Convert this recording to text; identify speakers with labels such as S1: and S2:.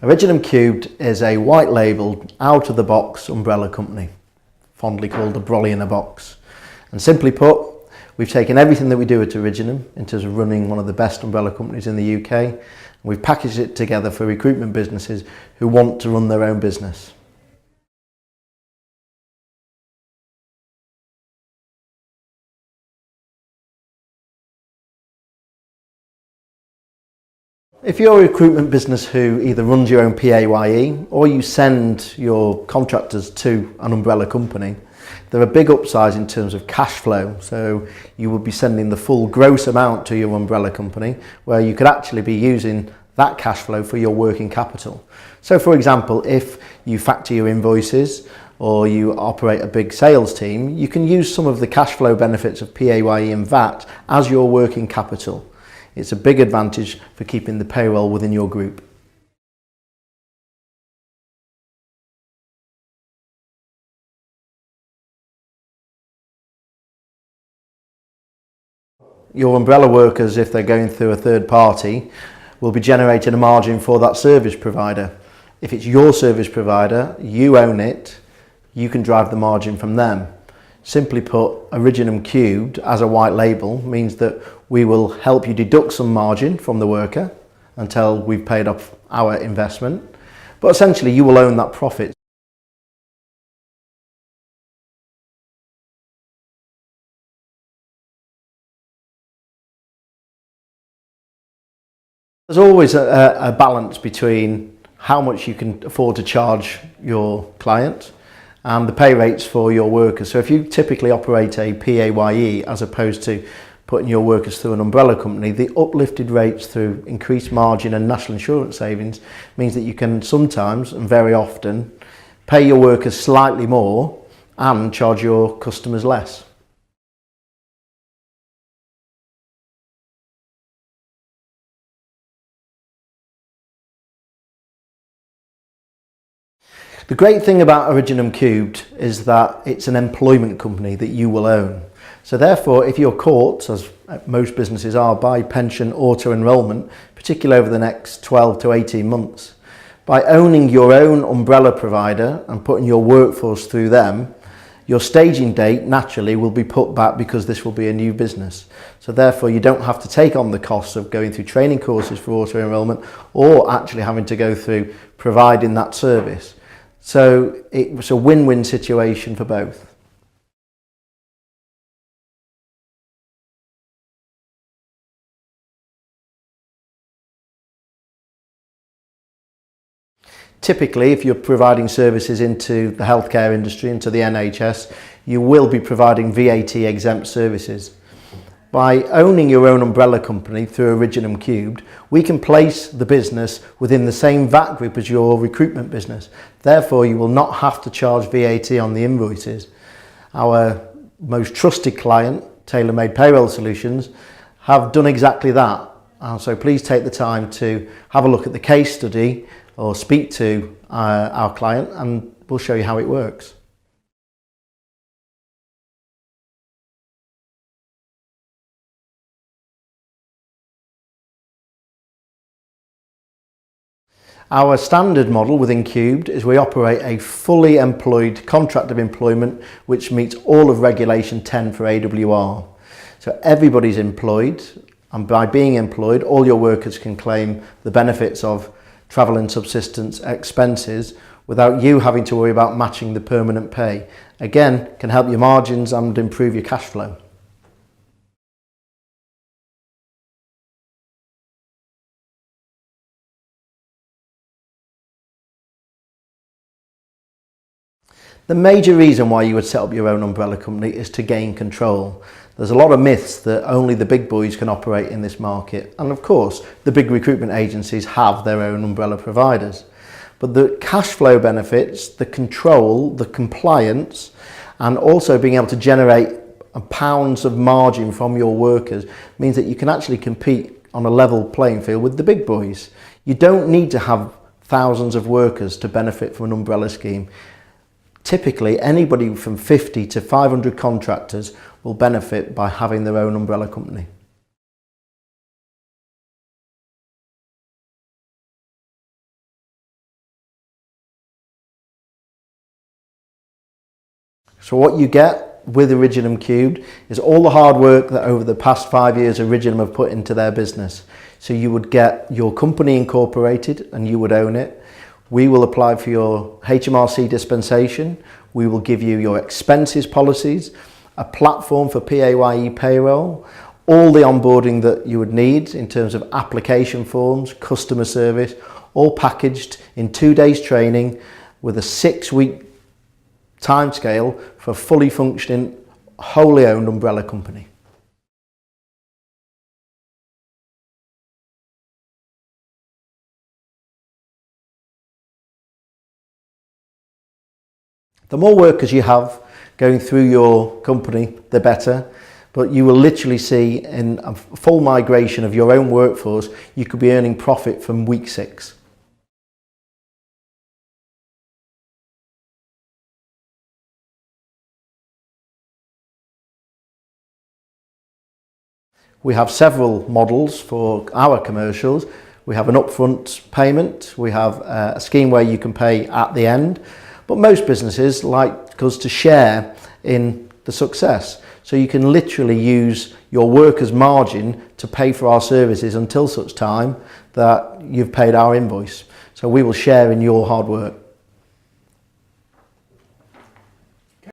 S1: Originem Cubed is a white labelled, out-of-the-box umbrella company, fondly called a brolly in a box. And simply put, we've taken everything that we do at Originem in terms of running one of the best umbrella companies in the UK, and we've packaged it together for recruitment businesses who want to run their own business. If you're a recruitment business who either runs your own PAYE or you send your contractors to an umbrella company, there are big upsides in terms of cash flow. So you will be sending the full gross amount to your umbrella company, where you could actually be using that cash flow for your working capital. So for example, if you factor your invoices or you operate a big sales team, you can use some of the cash flow benefits of PAYE and VAT as your working capital. It's a big advantage for keeping the payroll within your group. Your umbrella workers, if they're going through a third party, will be generating a margin for that service provider. If it's your service provider, you own it, you can drive the margin from them. Simply put, Originem Cubed as a white label means that we will help you deduct some margin from the worker until we've paid off our investment, but essentially you will own that profit. There's always a balance between how much you can afford to charge your client and the pay rates for your workers. So if you typically operate a PAYE as opposed to putting your workers through an umbrella company, the uplifted rates through increased margin and national insurance savings means that you can sometimes, and very often, pay your workers slightly more and charge your customers less. The great thing about Originem Cubed is that it's an employment company that you will own. So therefore, if you're caught, as most businesses are, by pension auto-enrolment, particularly over the next 12 to 18 months, by owning your own umbrella provider and putting your workforce through them, your staging date naturally will be put back because this will be a new business. So therefore, you don't have to take on the costs of going through training courses for auto-enrolment or actually having to go through providing that service. So it was a win-win situation for both. Typically, if you're providing services into the healthcare industry, into the NHS, you will be providing VAT exempt services. By owning your own umbrella company through Originem Cubed, we can place the business within the same VAT group as your recruitment business. Therefore, you will not have to charge VAT on the invoices. Our most trusted client, Tailor Made Payroll Solutions, have done exactly that. So please take the time to have a look at the case study or speak to our client, and we'll show you how it works. Our standard model within Cubed is we operate a fully employed contract of employment which meets all of Regulation 10 for AWR. So everybody's employed, and by being employed, all your workers can claim the benefits of travel and subsistence expenses without you having to worry about matching the permanent pay. Again, can help your margins and improve your cash flow. The major reason why you would set up your own umbrella company is to gain control. There's a lot of myths that only the big boys can operate in this market. And of course, the big recruitment agencies have their own umbrella providers. But the cash flow benefits, the control, the compliance, and also being able to generate pounds of margin from your workers means that you can actually compete on a level playing field with the big boys. You don't need to have thousands of workers to benefit from an umbrella scheme. Typically, anybody from 50 to 500 contractors will benefit by having their own umbrella company. So what you get with Originem Cubed is all the hard work that over the past 5 years Originem have put into their business. So you would get your company incorporated and you would own it. We will apply for your HMRC dispensation. We will give you your expenses policies, a platform for PAYE payroll, all the onboarding that you would need in terms of application forms, customer service, all packaged in 2 days training with a 6-week timescale for a fully functioning, wholly owned umbrella company. The more workers you have going through your company, the better. But you will literally see in a full migration of your own workforce, you could be earning profit from week 6. We have several models for our commercials. We have an upfront payment. We have a scheme where you can pay at the end. But most businesses like us to share in the success. So you can literally use your workers' margin to pay for our services until such time that you've paid our invoice. So we will share in your hard work.